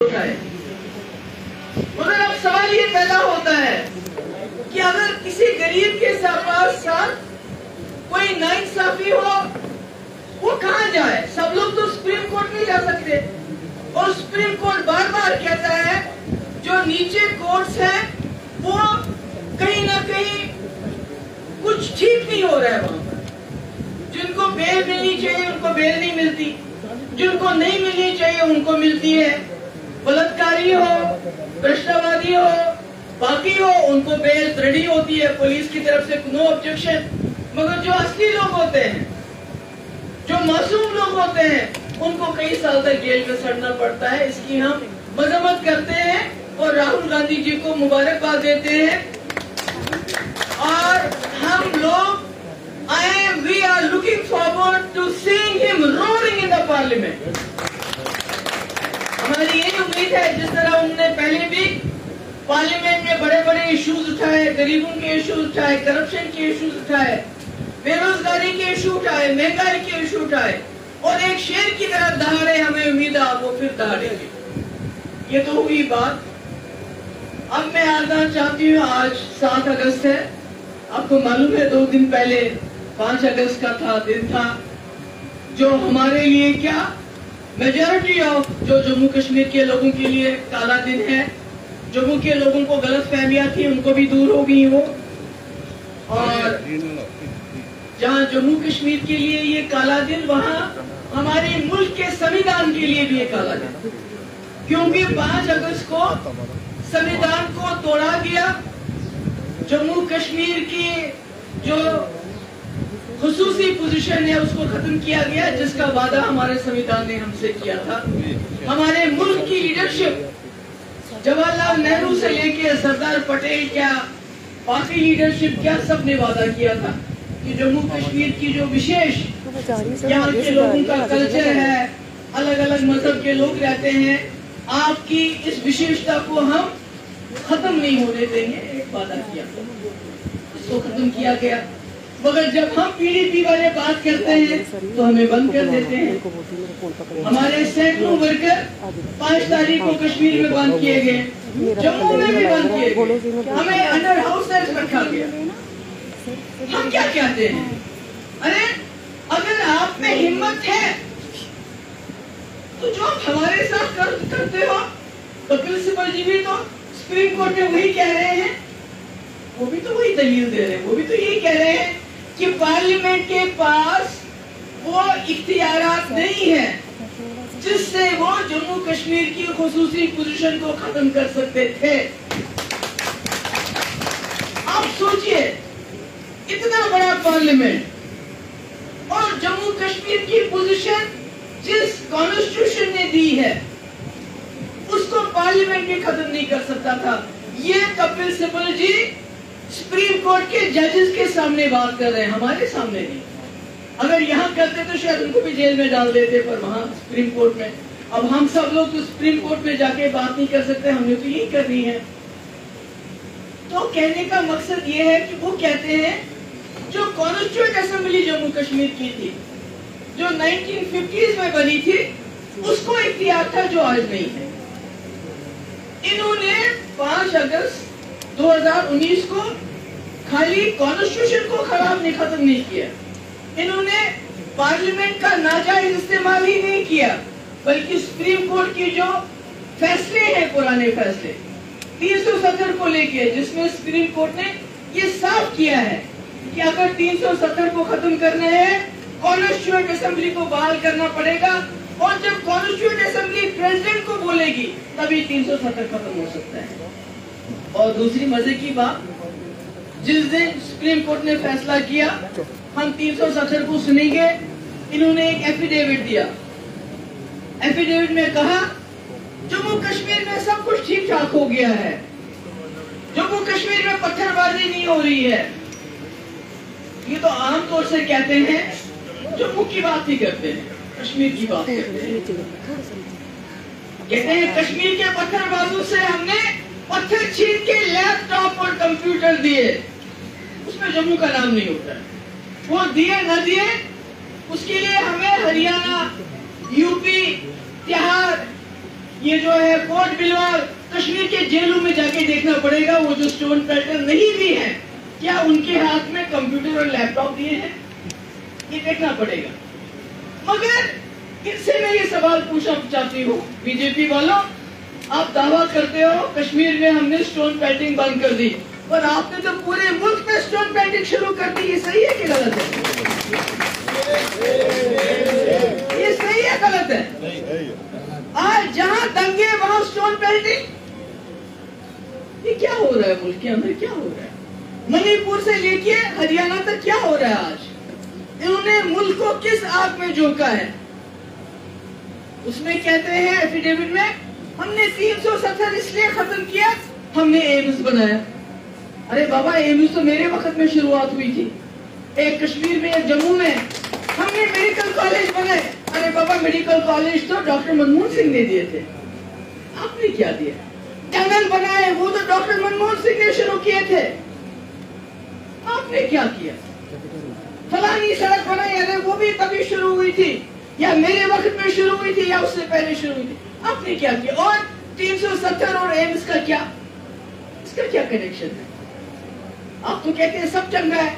है। मगर अब सवाल ये पैदा होता है कि अगर किसी गरीब के साथ कोई नाइंसाफी हो, वो कहाँ जाए? सब लोग तो सुप्रीम कोर्ट नहीं जा सकते, और सुप्रीम कोर्ट बार बार कहता है जो नीचे कोर्ट्स हैं वो कहीं ना कहीं कुछ ठीक नहीं हो रहा है। वहां पर जिनको बेल मिलनी चाहिए उनको बेल नहीं मिलती, जिनको नहीं मिलनी चाहिए उनको मिलती है। बलात्कारी हो, भ्रष्टाचारी हो, बाकी हो, उनको बेल रेडी होती है पुलिस की तरफ से, नो ऑब्जेक्शन। मगर जो असली लोग होते हैं, जो मासूम लोग होते हैं, उनको कई साल तक जेल में सड़ना पड़ता है। इसकी हम मजम्मत करते हैं और राहुल गांधी जी को मुबारकबाद देते हैं। और हम लोग we are looking forward to seeing him roaring in the parliament। हमारी यही उम्मीद है, जिस तरह उन्होंने पहले भी पार्लियामेंट में बड़े बड़े इश्यूज उठाए, गरीबों के इश्यूज उठाए, करप्शन के इश्यूज उठाए, बेरोजगारी के इश्यू उठाए, महंगाई के इश्यू उठाए, और एक शेर की तरह दहाड़े, हमें उम्मीद है वो फिर दहाड़ेंगे। ये तो हुई बात। अब मैं आना चाहती हूँ, आज 7 अगस्त है। आपको मालूम है 2 दिन पहले 5 अगस्त का दिन था, जो हमारे लिए क्या, मेजॉरिटी ऑफ जो जम्मू कश्मीर के लोगों के लिए काला दिन है। जम्मू के लोगों को गलत फहमियां थी, उनको भी दूर हो गई वो। और जहां जम्मू कश्मीर के लिए ये काला दिन, वहां हमारे मुल्क के संविधान के लिए भी ये काला दिन, क्योंकि 5 अगस्त को संविधान को तोड़ा गया। जम्मू कश्मीर की जो खुसूसी पोजीशन है उसको खत्म किया गया, जिसका वादा हमारे संविधान ने हमसे किया था। हमारे मुल्क की लीडरशिप, जवाहरलाल नेहरू से लेके सरदार पटेल क्या, बाकी लीडरशिप क्या, सब ने वादा किया था कि जम्मू कश्मीर की जो विशेष यहाँ के लोगों का कल्चर है, अलग अलग मजहब के लोग रहते हैं, आपकी इस विशेषता को हम खत्म नहीं होने देंगे। एक वादा किया, इसको खत्म किया गया। मगर जब हम पीडीपी वाले बात करते हैं तो हमें बंद कर देते हैं। हमारे सैकड़ों वर्कर 5 तारीख को कश्मीर में बंद किए गए, जम्मू में भी बंद किए गए, हमें अंडर हाउस अरेस्ट रखा गया। हम क्या कहते हैं? अरे अगर आप में हिम्मत है तो जो आप हमारे साथ करते हो, तो प्रिंसिपल जी भी तो सुप्रीम कोर्ट में वही कह रहे हैं, वो भी तो वही दलील दे रहे हैं, वो भी तो यही कह रहे हैं कि पार्लियामेंट के पास वो इख्तियारात नहीं है जिससे वो जम्मू कश्मीर की खुसूसी पोजीशन को खत्म कर सकते थे। आप सोचिए, इतना बड़ा पार्लियामेंट और जम्मू कश्मीर की पोजीशन जिस कॉन्स्टिट्यूशन ने दी है उसको पार्लियामेंट भी खत्म नहीं कर सकता था। ये कपिल सिब्बल जी सुप्रीम कोर्ट के जजेस के सामने बात कर रहे हैं, हमारे सामने नहीं। अगर यहाँ करते तो शायद उनको भी जेल में डाल देते, पर वहां सुप्रीम कोर्ट में। अब हम सब लोग तो सुप्रीम कोर्ट में जाके बात नहीं कर सकते, हमने तो यही करनी है। तो कहने का मकसद ये है कि वो कहते हैं जो कॉन्स्टिट्यूएंट असेंबली जम्मू कश्मीर की थी, जो 1950s में बनी थी, उसको इख्तियार था जो आज नहीं है। इन्होंने 5 अगस्त 2019 को खाली कॉन्स्टिट्यूशन को खराब नहीं, खत्म नहीं किया, इन्होंने पार्लियामेंट का नाजायज इस्तेमाल ही नहीं किया, बल्कि सुप्रीम कोर्ट की जो फैसले हैं, पुराने फैसले 370 को लेके, जिसमें सुप्रीम कोर्ट ने ये साफ किया है कि अगर 370 को खत्म करना है, कॉन्स्टिट्यूएंट असेंबली को बहाल करना पड़ेगा, और जब कॉन्स्टिट्यूएंट असेंबली प्रेसिडेंट को बोलेगी तभी 370 खत्म हो सकता है। और दूसरी मजे की बात, जिस दिन सुप्रीम कोर्ट ने फैसला किया हम 370 को सुनेंगे, इन्होंने एक एफिडेविट दिया। एफिडेविट में कहा जम्मू कश्मीर में सब कुछ ठीक ठाक हो गया है, जम्मू कश्मीर में पत्थरबाजी नहीं हो रही है। ये तो आमतौर से कहते हैं, जम्मू की बात ही करते हैं, कश्मीर की बात करते हैं। कहते हैं कश्मीर के पत्थरबाजों से हमने पत्थर छीन के लैपटॉप और कंप्यूटर दिए, उसमें जम्मू का नाम नहीं होता। वो दिए न दिए, उसके लिए हमें हरियाणा, यूपी, बिहार ये जो है कोट बिलवाल, कश्मीर के जेलों में जाके देखना पड़ेगा वो जो स्टोन पेल्टर नहीं भी है, क्या उनके हाथ में कंप्यूटर और लैपटॉप दिए हैं, ये देखना पड़ेगा। मगर इनसे मैं ये सवाल पूछना चाहती हूँ, बीजेपी वालों, आप दावा करते हो कश्मीर में हमने स्टोन पेल्टिंग बंद कर दी, पर आपने तो पूरे मुल्क में स्टोन पेल्टिंग शुरू कर दी। ये सही है कि गलत है? ये सही है गलत है? आज जहां दंगे वहां स्टोन पेल्टिंग, ये क्या हो रहा है मुल्क के अंदर? क्या हो रहा है? मणिपुर से लेके हरियाणा तक क्या हो रहा है आज? इन्होंने मुल्क को किस आग में झोंका है? उसमें कहते हैं एफिडेविट में, हमने 370 इसलिए खत्म किया, हमने एम्स बनाया। अरे बाबा, एम्स तो मेरे वक्त में शुरुआत हुई थी, एक कश्मीर में एक जम्मू में हमने मेडिकल कॉलेज बनाए। अरे बाबा, मेडिकल कॉलेज तो डॉक्टर मनमोहन सिंह ने दिए थे, आपने क्या दिया? टनल बनाए, वो तो डॉक्टर मनमोहन सिंह ने शुरू किए थे, आपने क्या किया? फलानी सड़क बनाई, अरे वो भी तभी शुरू हुई थी, या मेरे वक्त में शुरू हुई थी, या उससे पहले शुरू हुई थी, आपने क्या किया? और 370 और एम्स का क्या, इसका क्या कनेक्शन है? आप तो कहते हैं सब चंगा है।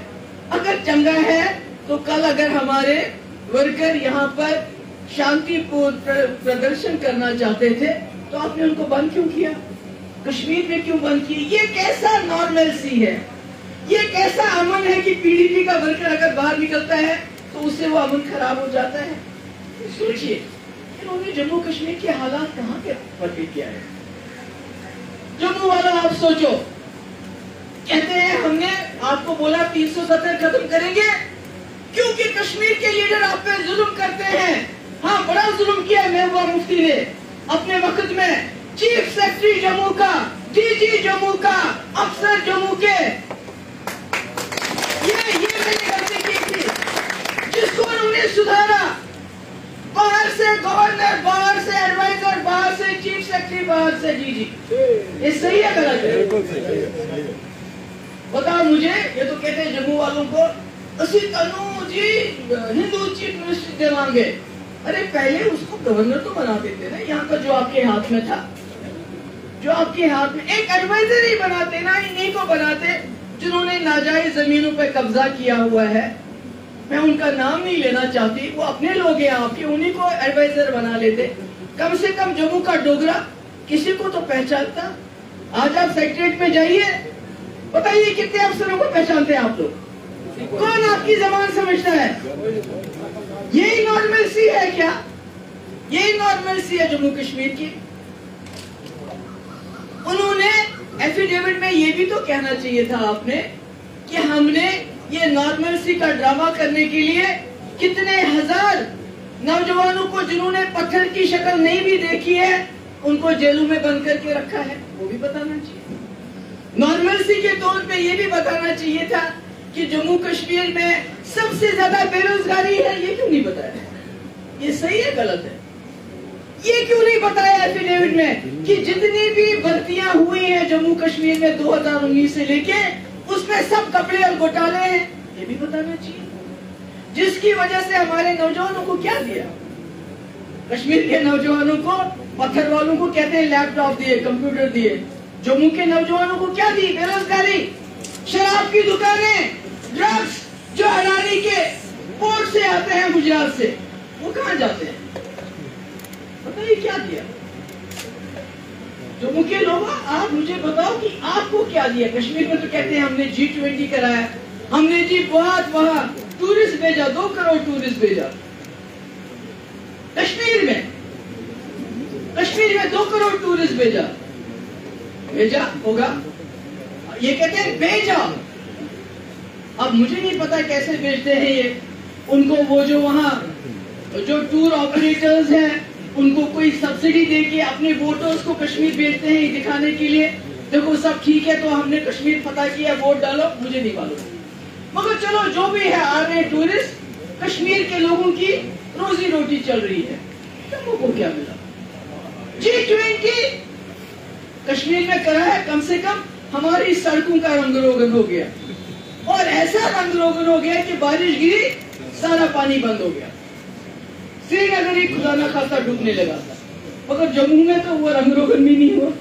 अगर चंगा है तो कल अगर हमारे वर्कर यहाँ पर शांतिपूर्ण प्रदर्शन करना चाहते थे तो आपने उनको बंद क्यों किया? कश्मीर में क्यों बंद किया? ये कैसा नॉर्मलसी है? ये कैसा अमन है कि पीडीपी का वर्कर अगर बाहर निकलता है तो उससे वो अमन खराब हो जाता है? सोचिए, इन्होंने जम्मू कश्मीर के हालात कहाँ के पर किया है। जम्मू वाला आप सोचो, कहते हैं हमने आपको बोला 370 खत्म करेंगे क्योंकि कश्मीर के लीडर आप पे जुल्म करते हैं। हाँ, बड़ा जुल्म किया महबूबा मुफ्ती ने अपने वक्त में, चीफ सेक्रेटरी जम्मू का, डीजी जम्मू का, अफसर जम्मू के, ये मैंने गलती की थी, जिसको उन्होंने सुधारा। बाहर से गवर्नर, बाहर से एडवाइजर, बाहर से चीफ सेक्रेटरी, बाहर से डीजी, ये सही है गलत है? बताओ मुझे। ये तो कहते हैं जम्मू वालों को असी तनु जी हिंदू चीफ मिनिस्टर देवांगे। अरे पहले उसको गवर्नर तो बना देते ना, यहाँ का जो आपके हाथ में था, जो आपके हाथ में, एक एडवाइजर ही बनाते ना, इन्हीं को बनाते जिन्होंने नाजायज जमीनों पे कब्जा किया हुआ है। मैं उनका नाम नहीं लेना चाहती, वो अपने लोग हैं आपके, उन्हीं को एडवाइजर बना लेते। कम से कम जम्मू का डोगरा किसी को तो पहचानता। आज आप सेक्रेटरीट में जाइए, बताइए कितने अफसरों को पहचानते हैं आप लोग? कौन आपकी जबान समझता है? यही नॉर्मलसी है क्या? यही नॉर्मलसी है जम्मू कश्मीर की? उन्होंने एफिडेविट में ये भी तो कहना चाहिए था आपने कि हमने ये नॉर्मलसी का ड्रामा करने के लिए कितने हजार नौजवानों को, जिन्होंने पत्थर की शक्ल नहीं भी देखी है, उनको जेलों में बंद करके रखा है, वो भी बताना चाहिए। नॉर्मलसी के तौर पे ये भी बताना चाहिए था कि जम्मू कश्मीर में सबसे ज्यादा बेरोजगारी है, ये क्यों नहीं बताया? ये सही है गलत है? ये क्यों नहीं बताया एफिडेविट में कि जितनी भी भर्तियां हुई हैं जम्मू कश्मीर में 2019 से लेके, उसमें सब कपड़े और घोटाले हैं, ये भी बताना चाहिए। जिसकी वजह से हमारे नौजवानों को क्या दिया? कश्मीर के नौजवानों को, पत्थर वालों को कहते हैं लैपटॉप दिए, कंप्यूटर दिए। जम्मू के नौजवानों को क्या दी? बेरोजगारी, शराब की दुकानें, ड्रग्स जो अडानी के पोर्ट से आते हैं गुजरात से, वो कहाँ जाते हैं? बताइए क्या दिया जम्मू के लोगों? आप मुझे बताओ कि आपको क्या दिया? कश्मीर में तो कहते हैं हमने G20 कराया, हमने जी बहुत वहां टूरिस्ट भेजा, 2 करोड़ टूरिस्ट भेजा। कश्मीर में 2 करोड़ टूरिस्ट भेजा होगा, ये कहते हैं भेजा। अब मुझे नहीं पता कैसे भेजते हैं ये उनको। वो जो वहाँ जो टूर ऑपरेटर्स हैं, उनको कोई सब्सिडी देके अपने वोटर्स को कश्मीर भेजते हैं दिखाने के लिए, देखो सब ठीक है तो हमने कश्मीर फतह किया, वोट डालो। मुझे नहीं मालूम, मगर चलो जो भी है, आ रहे टूरिस्ट, कश्मीर के लोगों की रोजी रोटी चल रही है। जम्मू को क्या मिला? G20 कश्मीर में करा है, कम से कम हमारी सड़कों का रंग रोगन हो गया, और ऐसा रंग रोगन हो गया कि बारिश गिरी, सारा पानी बंद हो गया। श्रीनगर ही खुदा न खासा डूबने लगा था। मगर जम्मू में तो वो रंग रोगन भी नहीं हुआ।